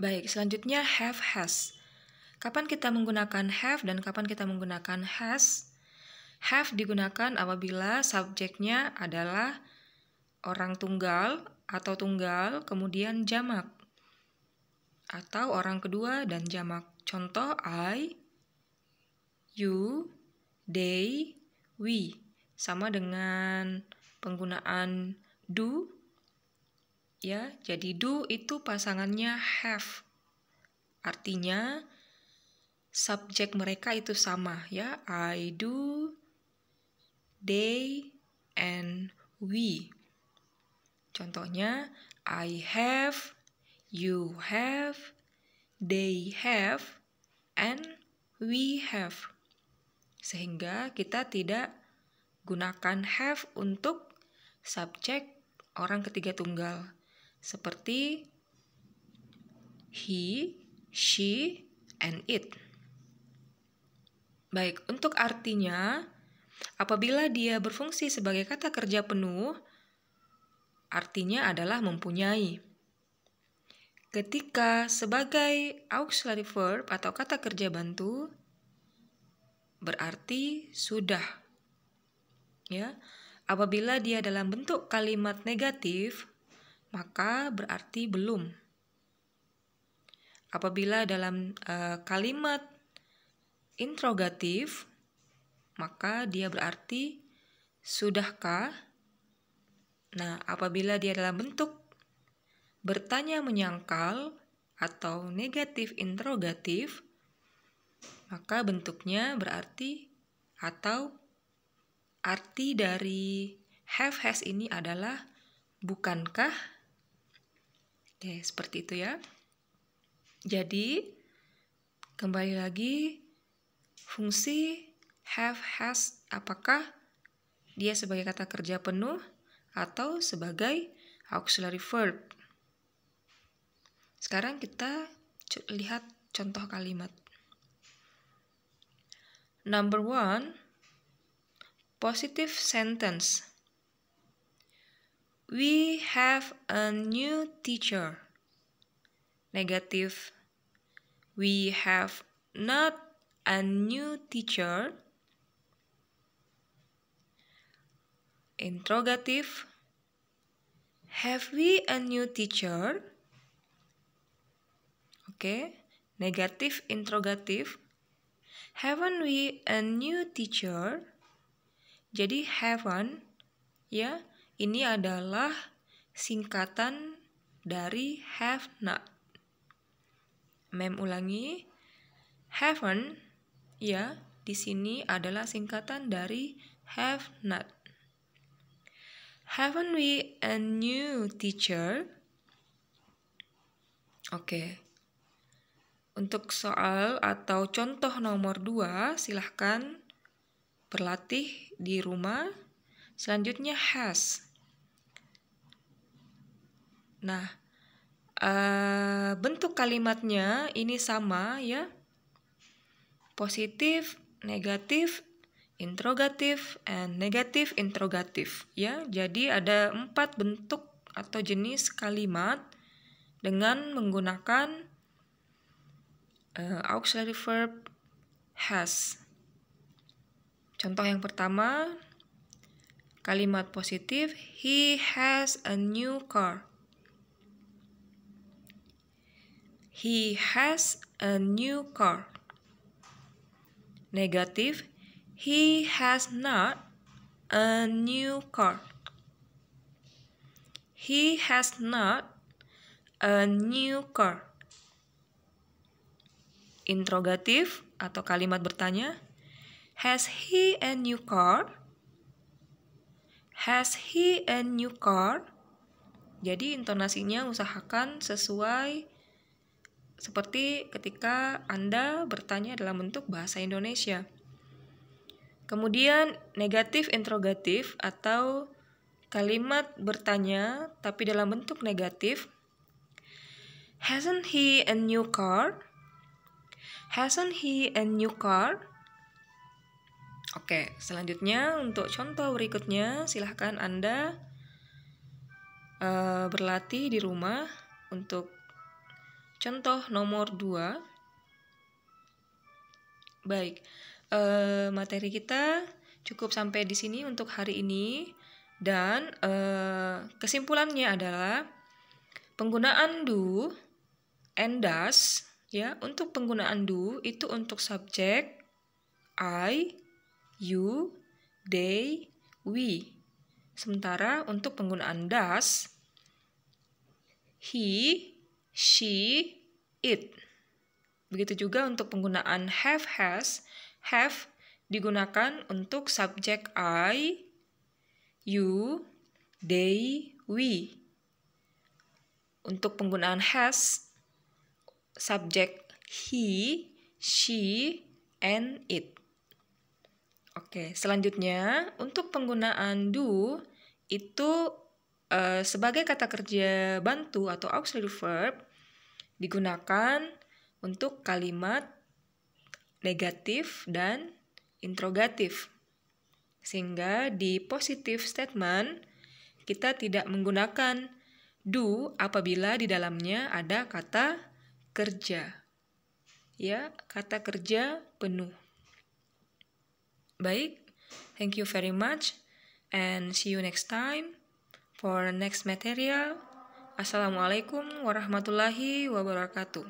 Baik, selanjutnya have, has. Kapan kita menggunakan have dan kapan kita menggunakan has? Have digunakan apabila subjeknya adalah orang tunggal atau tunggal, kemudian jamak. Atau orang kedua dan jamak. Contoh, I, you, they, we. Sama dengan penggunaan do. Ya, jadi do itu pasangannya have. Artinya subjek mereka itu sama ya. I do, they, and we. Contohnya, I have, you have, they have, and we have. Sehingga kita tidak gunakan have untuk subjek orang ketiga tunggal. Seperti he, she, and it. Baik, untuk artinya, apabila dia berfungsi sebagai kata kerja penuh, artinya adalah mempunyai. Ketika sebagai auxiliary verb atau kata kerja bantu, berarti sudah. Ya, apabila dia dalam bentuk kalimat negatif, maka berarti belum. Apabila dalam kalimat interrogatif, maka dia berarti sudahkah? Nah, apabila dia dalam bentuk bertanya menyangkal atau negatif interrogatif, maka bentuknya berarti atau arti dari have, has ini adalah bukankah? Oke, seperti itu ya. Jadi, kembali lagi, fungsi have, has, apakah dia sebagai kata kerja penuh atau sebagai auxiliary verb? Sekarang kita lihat contoh kalimat. Number 1, positive sentence. We have a new teacher. Negative. We have not a new teacher. Interrogative. Have we a new teacher? Oke. Negatif interrogatif. Haven't we a new teacher? Jadi haven't, ya, ini adalah singkatan dari have not. Mem ulangi, haven't, ya, di sini adalah singkatan dari have not. Haven't we a new teacher? Oke. Untuk soal atau contoh nomor 2, silahkan berlatih di rumah. Selanjutnya has. Nah, bentuk kalimatnya ini sama ya. Positif, negatif, interrogatif, and negatif interrogatif ya. Jadi ada 4 bentuk atau jenis kalimat dengan menggunakan auxiliary verb has. Contoh yang pertama, kalimat positif, he has a new car. He has a new car. Negatif, he has not a new car. He has not a new car. Interrogatif atau kalimat bertanya, has he a new car? Has he a new car? Jadi intonasinya usahakan sesuai seperti ketika Anda bertanya dalam bentuk bahasa Indonesia. Kemudian negatif interrogatif atau kalimat bertanya tapi dalam bentuk negatif. Hasn't he a new car? Hasn't he a new car? Oke, selanjutnya untuk contoh berikutnya silahkan Anda berlatih di rumah untuk Contoh nomor 2. Baik, materi kita cukup sampai di sini untuk hari ini. Dan kesimpulannya adalah penggunaan do and does, ya. Untuk penggunaan do itu untuk subjek I, you, they, we. Sementara untuk penggunaan does, he, she, it. Begitu juga untuk penggunaan have, has. Have digunakan untuk subjek I, you, they, we. Untuk penggunaan has, subjek he, she, and it. Oke, selanjutnya untuk penggunaan do itu sebagai kata kerja bantu atau auxiliary verb digunakan untuk kalimat negatif dan interrogatif. Sehingga di positive statement kita tidak menggunakan do apabila di dalamnya ada kata kerja. Ya, kata kerja penuh. Baik, thank you very much and see you next time for next material. Assalamualaikum warahmatullahi wabarakatuh.